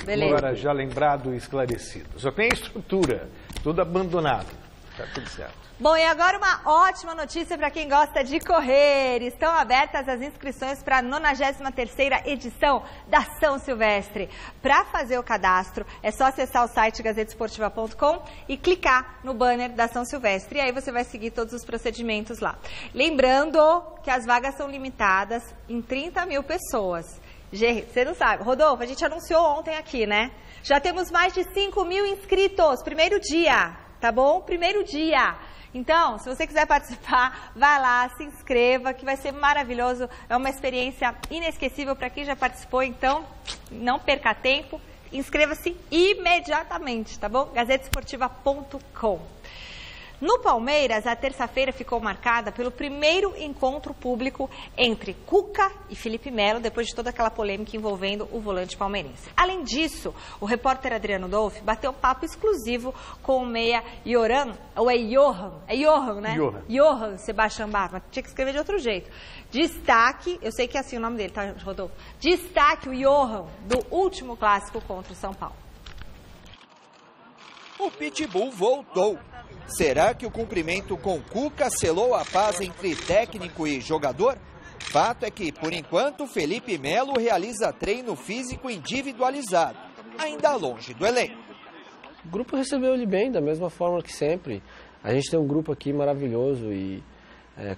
Beleza. Agora já lembrado e esclarecido. Só tem estrutura, tudo abandonado. Tá tudo certo. Bom, e agora uma ótima notícia para quem gosta de correr. Estão abertas as inscrições para a 93ª edição da São Silvestre. Para fazer o cadastro, é só acessar o site gazetesportiva.com e clicar no banner da São Silvestre. E aí você vai seguir todos os procedimentos lá. Lembrando que as vagas são limitadas em 30 mil pessoas. Você não sabe. Rodolfo, a gente anunciou ontem aqui, né? Já temos mais de 5 mil inscritos. Primeiro dia, tá bom? Primeiro dia. Então, se você quiser participar, vai lá, se inscreva, que vai ser maravilhoso. É uma experiência inesquecível para quem já participou, então não perca tempo inscreva-se imediatamente, tá bom? gazetesportiva.com. No Palmeiras, a terça-feira ficou marcada pelo primeiro encontro público entre Cuca e Felipe Melo, depois de toda aquela polêmica envolvendo o volante palmeirense. Além disso, o repórter Adriano Dolfi bateu papo exclusivo com o meia Johan, ou é Johan? É Johan, né? Johan Sebastian Bach, mas tinha que escrever de outro jeito. Destaque, eu sei que é assim o nome dele, tá, Rodolfo? Destaque o Johan do último clássico contra o São Paulo. O Pitbull voltou. Será que o cumprimento com Cuca selou a paz entre técnico e jogador? Fato é que, por enquanto, Felipe Melo realiza treino físico individualizado, ainda longe do elenco. O grupo recebeu ele bem, da mesma forma que sempre. A gente tem um grupo aqui maravilhoso e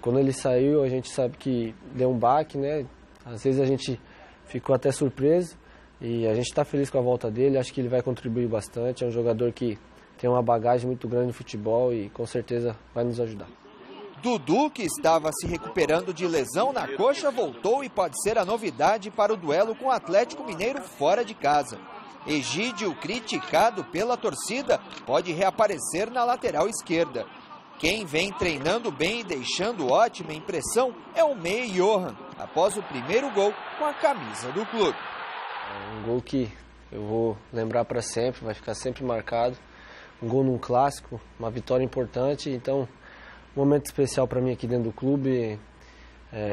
quando ele saiu, a gente sabe que deu um baque, né? Às vezes a gente ficou até surpreso e a gente está feliz com a volta dele. Acho que ele vai contribuir bastante. É um jogador que tem uma bagagem muito grande no futebol e com certeza vai nos ajudar. Dudu, que estava se recuperando de lesão na coxa, voltou e pode ser a novidade para o duelo com o Atlético Mineiro fora de casa. Egídio, criticado pela torcida, pode reaparecer na lateral esquerda. Quem vem treinando bem e deixando ótima impressão é o meia Johan, após o primeiro gol com a camisa do clube. É um gol que eu vou lembrar para sempre, vai ficar sempre marcado. Um gol num clássico, uma vitória importante, então um momento especial para mim aqui dentro do clube,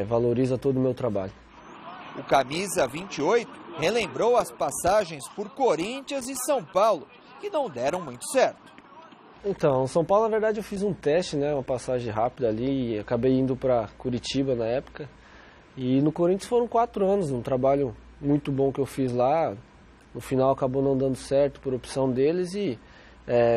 valoriza todo o meu trabalho. O camisa 28 relembrou as passagens por Corinthians e São Paulo, que não deram muito certo. Então, São Paulo, na verdade, eu fiz um teste, né, uma passagem rápida ali, e acabei indo para Curitiba na época. E no Corinthians foram 4 anos, um trabalho muito bom que eu fiz lá. No final acabou não dando certo por opção deles e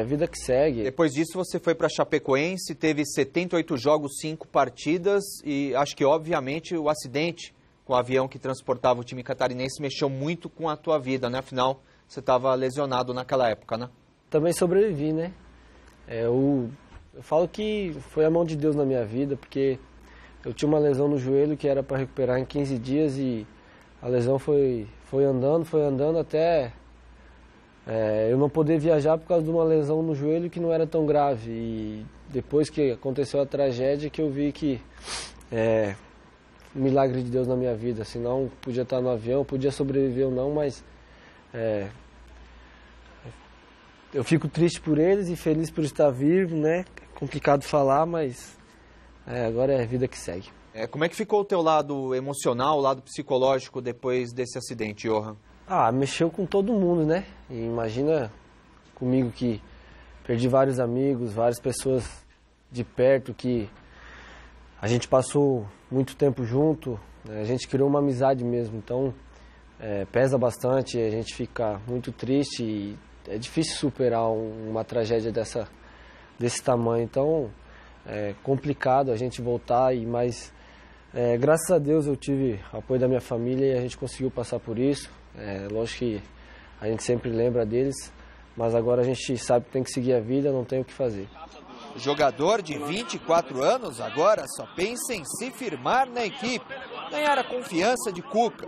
vida que segue. Depois disso você foi para Chapecoense, teve 78 jogos, 5 partidas e acho que obviamente o acidente com o avião que transportava o time catarinense mexeu muito com a tua vida, né? Afinal, você estava lesionado naquela época, né? Também sobrevivi, né? Eu falo que foi a mão de Deus na minha vida, porque eu tinha uma lesão no joelho que era para recuperar em 15 dias e a lesão foi andando até eu não poder viajar por causa de uma lesão no joelho que não era tão grave. E depois que aconteceu a tragédia que eu vi que um milagre de Deus na minha vida. Senão podia estar no avião, podia sobreviver ou não, mas eu fico triste por eles e feliz por estar vivo, né? Complicado falar, mas agora é a vida que segue. Como é que ficou o teu lado emocional, o lado psicológico depois desse acidente, Johan? Mexeu com todo mundo, né? E imagina comigo que perdi vários amigos, várias pessoas de perto que a gente passou muito tempo junto, né? A gente criou uma amizade mesmo, então pesa bastante, a gente fica muito triste e é difícil superar uma tragédia desse tamanho, então é complicado a gente voltar, mas graças a Deus eu tive apoio da minha família e a gente conseguiu passar por isso. Lógico que a gente sempre lembra deles, mas agora a gente sabe que tem que seguir a vida, não tem o que fazer. O jogador de 24 anos agora só pensa em se firmar na equipe, ganhar a confiança de Cuca.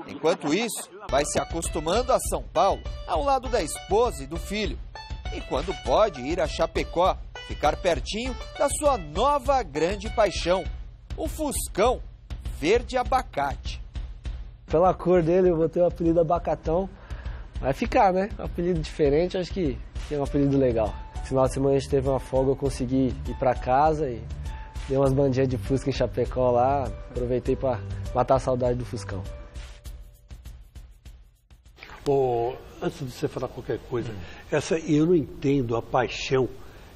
Enquanto isso, vai se acostumando a São Paulo, ao lado da esposa e do filho. E quando pode ir a Chapecó, ficar pertinho da sua nova grande paixão, o Fuscão verde abacate. Pela cor dele, eu botei o apelido Abacatão. Vai ficar, né? Um apelido diferente, acho que é um apelido legal. No final de semana a gente teve uma folga, eu consegui ir para casa e dei umas bandinhas de Fusca em Chapecó lá. Aproveitei para matar a saudade do Fuscão. Antes de você falar qualquer coisa, eu não entendo a paixão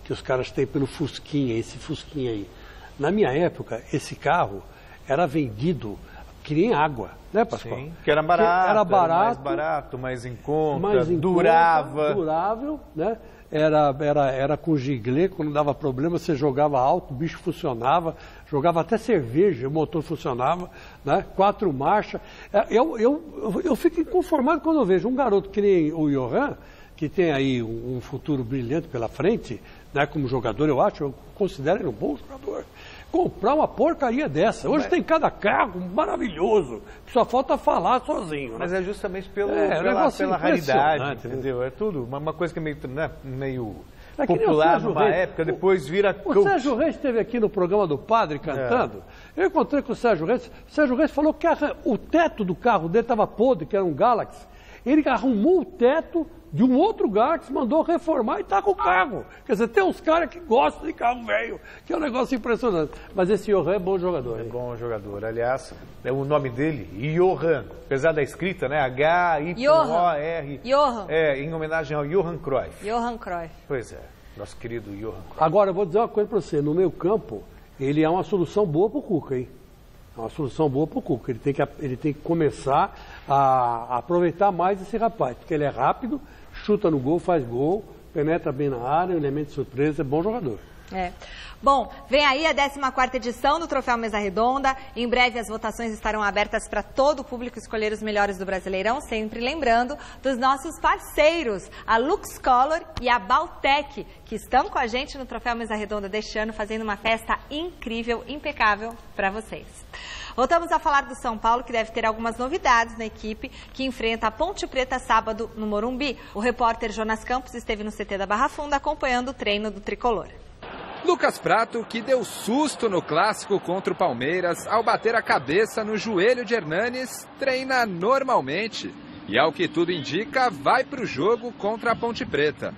que os caras têm pelo Fusquinha, esse Fusquinha aí. Na minha época, esse carro era vendido que nem água, né, Pascoal? Sim, que era barato, era mais barato, mais em conta, durável, né? Era com giglê, quando dava problema você jogava alto, o bicho funcionava, jogava até cerveja, o motor funcionava, né? 4 marchas. Eu fico inconformado quando eu vejo um garoto que nem o Johan, que tem aí um futuro brilhante pela frente, né, como jogador, eu considero ele um bom jogador. comprar uma porcaria dessa. Hoje tem cada carro maravilhoso, que só falta falar sozinho. Né? Mas é justamente pela raridade, entendeu? É tudo, uma coisa que é meio popular numa época, depois vira O Sérgio Reis esteve aqui no programa do Padre cantando. Eu encontrei com o Sérgio Reis. O Sérgio Reis falou que o teto do carro dele estava podre, que era um Galaxy. Ele arrumou o teto de um outro Galaxy, mandou reformar e está com o carro. Quer dizer, tem uns caras que gostam de carro velho, que é um negócio impressionante. Mas esse Johan é bom jogador. É bom jogador. Aliás, é o nome dele, Johan. Apesar da escrita, né? H-Y-O-R. Johan. Em homenagem ao Johan Cruyff. Johan Cruyff. Pois é, nosso querido Johan Cruyff. Agora, eu vou dizer uma coisa para você. No meio campo, ele é uma solução boa para o Cuca, hein? É uma solução boa para o Cuca. Ele tem que começar a aproveitar mais esse rapaz, porque ele é rápido, chuta no gol, faz gol, penetra bem na área, elemento de surpresa, é bom jogador. Bom, vem aí a 14ª edição do Troféu Mesa Redonda. Em breve as votações estarão abertas para todo o público escolher os melhores do Brasileirão, sempre lembrando dos nossos parceiros, a Lux Color e a Baltec, que estão com a gente no Troféu Mesa Redonda deste ano, fazendo uma festa incrível, impecável para vocês. Voltamos a falar do São Paulo, que deve ter algumas novidades na equipe que enfrenta a Ponte Preta sábado no Morumbi. O repórter Jonas Campos esteve no CT da Barra Funda acompanhando o treino do tricolor. Lucas Prato, que deu susto no clássico contra o Palmeiras ao bater a cabeça no joelho de Hernanes, treina normalmente e, ao que tudo indica, vai para o jogo contra a Ponte Preta.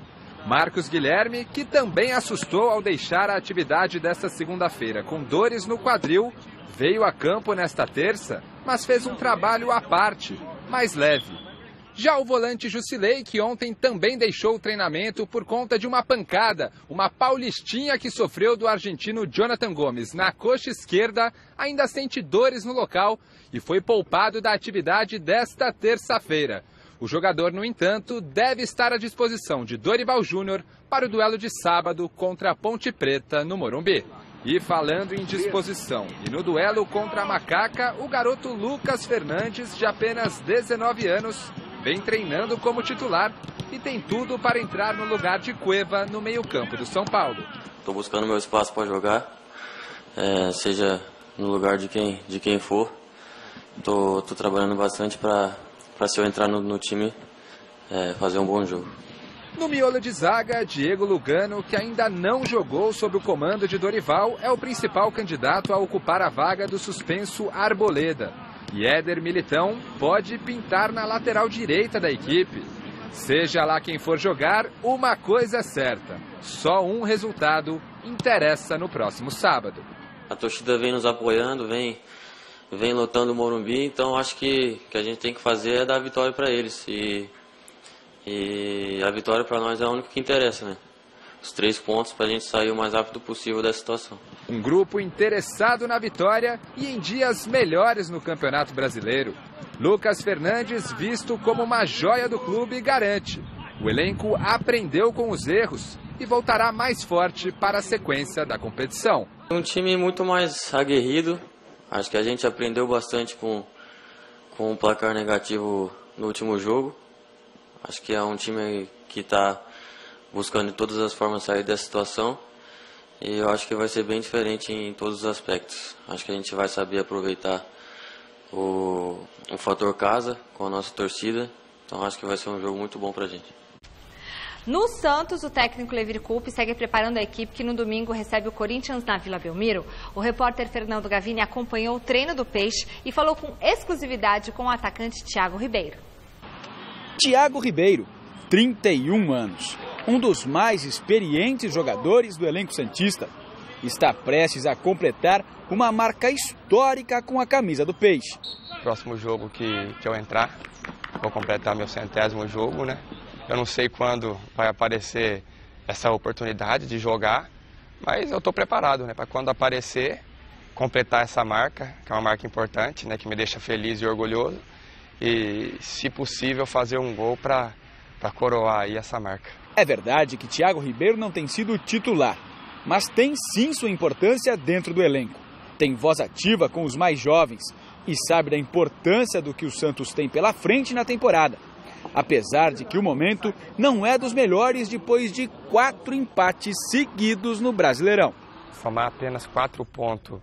Marcos Guilherme, que também assustou ao deixar a atividade desta segunda-feira com dores no quadril, veio a campo nesta terça, mas fez um trabalho à parte, mais leve. Já o volante Jusilei, que ontem também deixou o treinamento por conta de uma pancada, uma paulistinha que sofreu do argentino Jonathan Gomes na coxa esquerda, ainda sente dores no local e foi poupado da atividade desta terça-feira. O jogador, no entanto, deve estar à disposição de Dorival Júnior para o duelo de sábado contra a Ponte Preta no Morumbi. E falando em disposição e no duelo contra a Macaca, o garoto Lucas Fernandes, de apenas 19 anos, vem treinando como titular e tem tudo para entrar no lugar de Cueva no meio-campo do São Paulo. Estou buscando meu espaço para jogar, seja no lugar de quem for. Estou trabalhando bastante para se eu entrar no time, fazer um bom jogo. No miolo de zaga, Diego Lugano, que ainda não jogou sob o comando de Dorival, é o principal candidato a ocupar a vaga do suspenso Arboleda. E Éder Militão pode pintar na lateral direita da equipe. Seja lá quem for jogar, uma coisa é certa: só um resultado interessa no próximo sábado. A torcida vem nos apoiando, vem lotando o Morumbi, então acho que a gente tem que fazer é dar a vitória para eles. E a vitória para nós é a única que interessa, né? Os 3 pontos para a gente sair o mais rápido possível dessa situação. Um grupo interessado na vitória e em dias melhores no Campeonato Brasileiro. Lucas Fernandes, visto como uma joia do clube, garante: o elenco aprendeu com os erros e voltará mais forte para a sequência da competição. Um time muito mais aguerrido. Acho que a gente aprendeu bastante com um placar negativo no último jogo. Acho que é um time que está buscando de todas as formas sair dessa situação. E eu acho que vai ser bem diferente em todos os aspectos. Acho que a gente vai saber aproveitar o fator casa com a nossa torcida. Então acho que vai ser um jogo muito bom pra gente. No Santos, o técnico Levir Coupe segue preparando a equipe que no domingo recebe o Corinthians na Vila Belmiro. O repórter Fernando Gavini acompanhou o treino do Peixe e falou com exclusividade com o atacante Thiago Ribeiro. Thiago Ribeiro, 31 anos, um dos mais experientes jogadores do elenco santista, está prestes a completar uma marca histórica com a camisa do Peixe. Próximo jogo que eu entrar, vou completar meu 100º jogo, né? Eu não sei quando vai aparecer essa oportunidade de jogar, mas eu estou preparado, né? Para quando aparecer, completar essa marca, que é uma marca importante, né? Que me deixa feliz e orgulhoso. E, se possível, fazer um gol para coroar aí essa marca. É verdade que Thiago Ribeiro não tem sido titular, mas tem sim sua importância dentro do elenco. Tem voz ativa com os mais jovens e sabe da importância do que o Santos tem pela frente na temporada. Apesar de que o momento não é dos melhores depois de 4 empates seguidos no Brasileirão. Somar apenas 4 pontos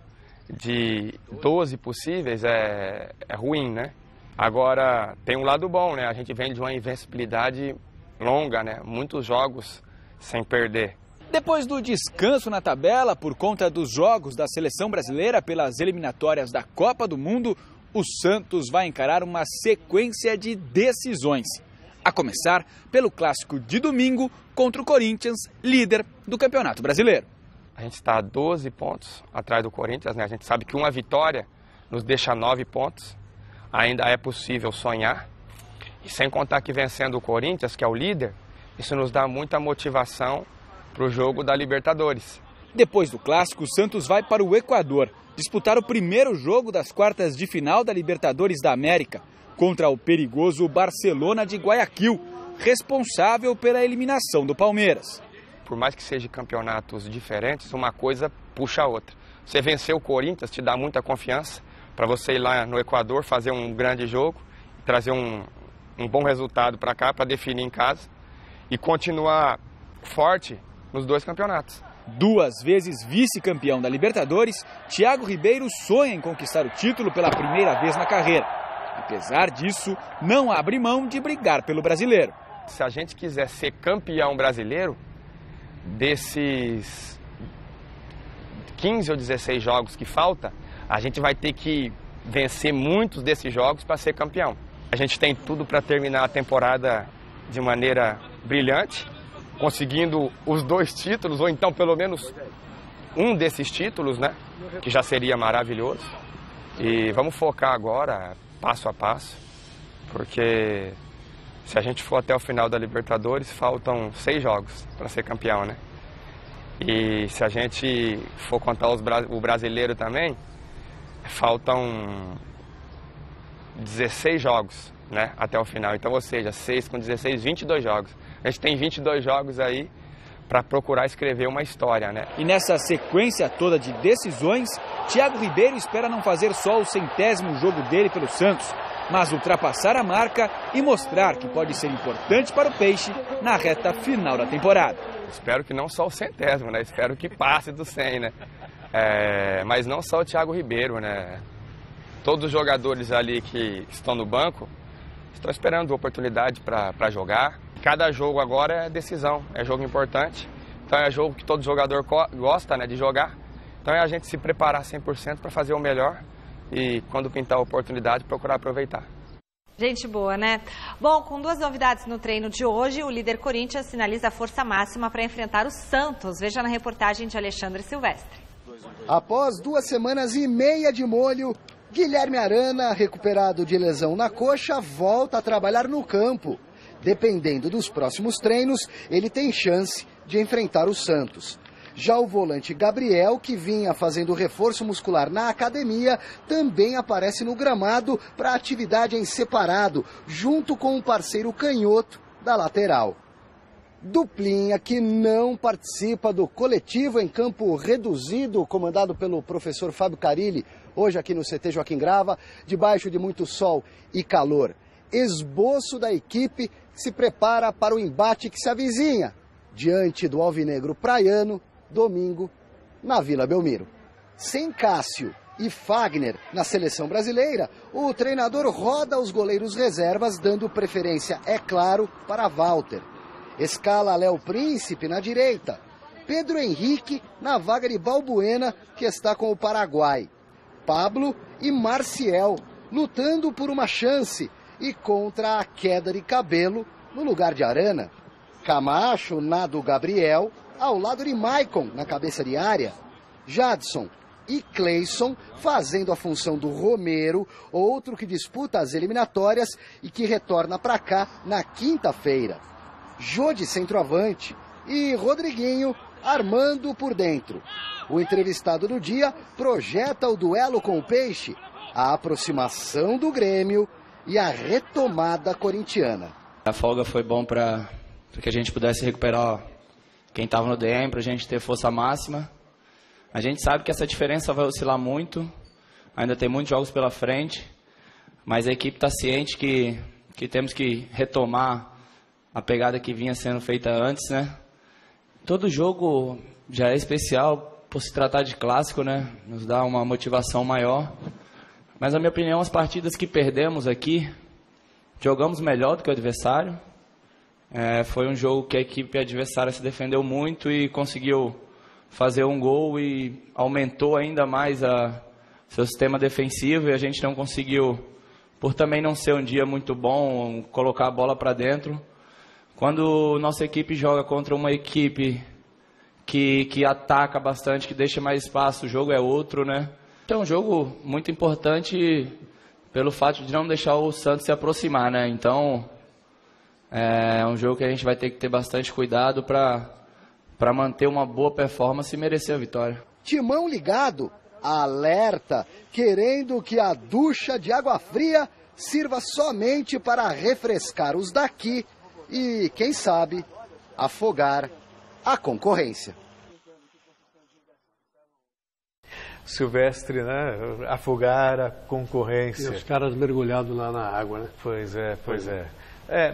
de 12 possíveis é ruim, né? Agora, tem um lado bom, né? A gente vem de uma invencibilidade longa, né? Muitos jogos sem perder. Depois do descanso na tabela por conta dos jogos da seleção brasileira pelas eliminatórias da Copa do Mundo, o Santos vai encarar uma sequência de decisões. A começar pelo clássico de domingo contra o Corinthians, líder do Campeonato Brasileiro. A gente está a 12 pontos atrás do Corinthians, né? A gente sabe que uma vitória nos deixa 9 pontos. Ainda é possível sonhar. E sem contar que vencendo o Corinthians, que é o líder, isso nos dá muita motivação para o jogo da Libertadores. Depois do clássico, o Santos vai para o Equador disputar o primeiro jogo das quartas de final da Libertadores da América contra o perigoso Barcelona de Guayaquil, responsável pela eliminação do Palmeiras. Por mais que sejam campeonatos diferentes, uma coisa puxa a outra. Você vencer o Corinthians te dá muita confiança para você ir lá no Equador fazer um grande jogo, trazer um bom resultado para cá, para definir em casa e continuar forte nos 2 campeonatos. 2 vezes vice-campeão da Libertadores, Thiago Ribeiro sonha em conquistar o título pela primeira vez na carreira. Apesar disso, não abre mão de brigar pelo brasileiro. Se a gente quiser ser campeão brasileiro, desses 15 ou 16 jogos que falta, a gente vai ter que vencer muitos desses jogos para ser campeão. A gente tem tudo para terminar a temporada de maneira brilhante, conseguindo os 2 títulos, ou então pelo menos um desses títulos, né? Que já seria maravilhoso. E vamos focar agora, passo a passo, porque se a gente for até o final da Libertadores, faltam 6 jogos para ser campeão, né? E se a gente for contar o brasileiro também, faltam 16 jogos, né, até o final. Então, ou seja, 6 com 16, 22 jogos. A gente tem 22 jogos aí para procurar escrever uma história, né? E nessa sequência toda de decisões, Thiago Ribeiro espera não fazer só o 100º jogo dele pelo Santos, mas ultrapassar a marca e mostrar que pode ser importante para o Peixe na reta final da temporada. Espero que não só o 100º, né? Espero que passe do 100, né? Mas não só o Thiago Ribeiro, né? Todos os jogadores ali que estão no banco estão esperando oportunidade para jogar. Cada jogo agora é decisão, é jogo importante. Então é jogo que todo jogador gosta, né, de jogar. Então é a gente se preparar 100% para fazer o melhor e quando pintar a oportunidade procurar aproveitar. Gente boa, né? Bom, com 2 novidades no treino de hoje, o líder Corinthians sinaliza a força máxima para enfrentar o Santos. Veja na reportagem de Alexandre Silvestre. Após 2 semanas e meia de molho, Guilherme Arana, recuperado de lesão na coxa, volta a trabalhar no campo. Dependendo dos próximos treinos, ele tem chance de enfrentar o Santos. Já o volante Gabriel, que vinha fazendo reforço muscular na academia, também aparece no gramado para atividade em separado, junto com o parceiro canhoto da lateral. Duplinha que não participa do coletivo em campo reduzido, comandado pelo professor Fábio Carilli, hoje aqui no CT Joaquim Grava, debaixo de muito sol e calor. Esboço da equipe que se prepara para o embate que se avizinha, diante do alvinegro praiano, domingo, na Vila Belmiro. Sem Cássio e Fagner na seleção brasileira, o treinador roda os goleiros reservas, dando preferência, é claro, para Walter. Escala Léo Príncipe na direita, Pedro Henrique na vaga de Balbuena, que está com o Paraguai. Pablo e Marciel lutando por uma chance e contra a queda de Cabelo no lugar de Arana. Camacho na do Gabriel, ao lado de Maicon na cabeça de área. Jadson e Cleison fazendo a função do Romero, outro que disputa as eliminatórias e que retorna para cá na quinta-feira. Jô de centroavante e Rodriguinho armando por dentro. O entrevistado do dia projeta o duelo com o Peixe, a aproximação do Grêmio e a retomada corintiana. A folga foi bom para que a gente pudesse recuperar quem estava no DM, para a gente ter força máxima. A gente sabe que essa diferença vai oscilar muito, ainda tem muitos jogos pela frente, mas a equipe está ciente que temos que retomar a pegada que vinha sendo feita antes, né? Todo jogo já é especial por se tratar de clássico, né? Nos dá uma motivação maior. Mas, na minha opinião, as partidas que perdemos aqui, jogamos melhor do que o adversário. Foi um jogo que a equipe adversária se defendeu muito e conseguiu fazer um gol e aumentou ainda mais seu sistema defensivo, e a gente não conseguiu, por também não ser um dia muito bom, colocar a bola para dentro. Quando nossa equipe joga contra uma equipe que ataca bastante, que deixa mais espaço, o jogo é outro, né? É um jogo muito importante pelo fato de não deixar o Santos se aproximar, né? Então, é um jogo que a gente vai ter que ter bastante cuidado para manter uma boa performance e merecer a vitória. Timão ligado, alerta, querendo que a ducha de água fria sirva somente para refrescar os daqui e, quem sabe, afogar a concorrência. Silvestre, né? Afogar a concorrência. E os caras mergulhados lá na água, né? Pois é.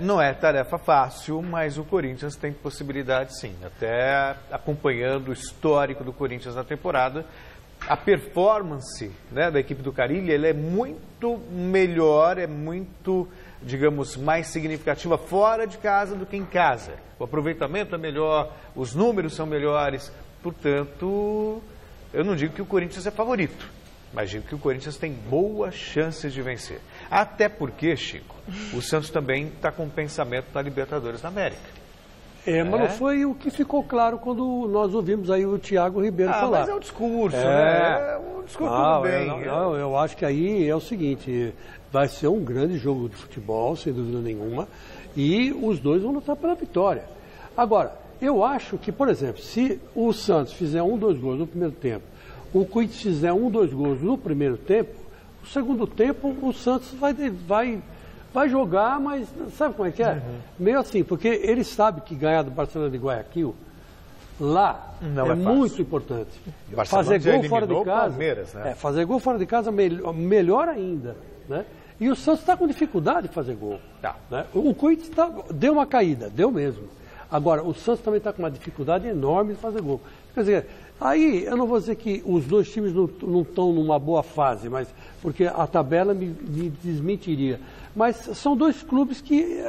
Não é tarefa fácil, mas o Corinthians tem possibilidade sim. Até acompanhando o histórico do Corinthians na temporada, a performance, né, da equipe do Carille, ela é muito melhor, é muito, digamos, mais significativa fora de casa do que em casa. O aproveitamento é melhor, os números são melhores, portanto, eu não digo que o Corinthians é favorito, mas digo que o Corinthians tem boas chances de vencer. Até porque, Chico, o Santos também está com pensamento na Libertadores da América. Mas não foi o que ficou claro quando nós ouvimos aí o Thiago Ribeiro falar. Mas é um discurso, né? Um discurso tudo bem. Eu acho que aí é o seguinte, vai ser um grande jogo de futebol, sem dúvida nenhuma, e os dois vão lutar pela vitória. Agora, eu acho que, por exemplo, se o Santos fizer 2 gols no primeiro tempo, o Corinthians fizer 2 gols no primeiro tempo, no segundo tempo o Santos vai jogar, mas sabe como é que é? Meio assim, porque ele sabe que ganhar do Barcelona de Guayaquil lá é muito importante. Fazer gol fora de casa, né? Fazer gol fora de casa melhor ainda, né? E o Santos está com dificuldade de fazer gol. Né? O Corinthians deu uma caída, deu mesmo. Agora, o Santos também está com uma dificuldade enorme de fazer gol. Quer dizer, aí eu não vou dizer que os dois times não estão numa boa fase, mas porque a tabela me desmentiria. Mas são dois clubes que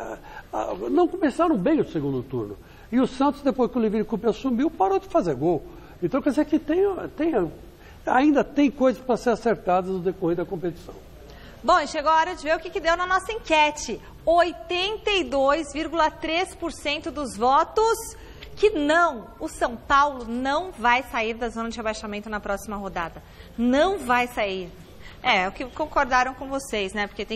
não começaram bem o segundo turno. E o Santos, depois que o Livre Coupe assumiu, parou de fazer gol. Então, quer dizer que ainda tem coisas para ser acertadas no decorrer da competição. Bom, e chegou a hora de ver o que deu na nossa enquete. 82,3% dos votos que não, o São Paulo não vai sair da zona de rebaixamento na próxima rodada. Não vai sair. O que concordaram com vocês, né? Porque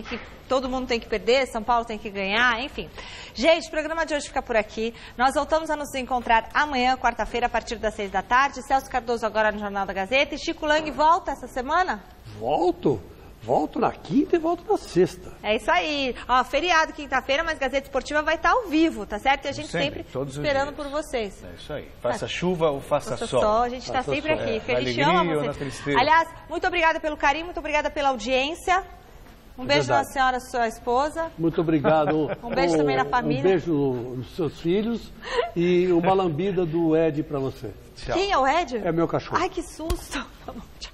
todo mundo tem que perder, São Paulo tem que ganhar, enfim. Gente, o programa de hoje fica por aqui. Nós voltamos a nos encontrar amanhã, quarta-feira, a partir das 6 da tarde. Celso Cardoso agora no Jornal da Gazeta. E Chico Lang volta essa semana? Volto na quinta e volto na sexta. É isso aí. Feriado quinta-feira, mas Gazeta Esportiva vai estar ao vivo, tá certo? E a gente sempre esperando por vocês. É isso aí. Faça chuva ou faça sol. A gente está sempre aqui. Feliz chama você. Aliás, muito obrigada pelo carinho, muito obrigada pela audiência. Um beijo na senhora, sua esposa. Muito obrigado. Um beijo também na família. Um beijo nos seus filhos e uma lambida do Ed para você. Tchau. Quem é o Ed? É meu cachorro. Ai, que susto. Tá bom, tchau.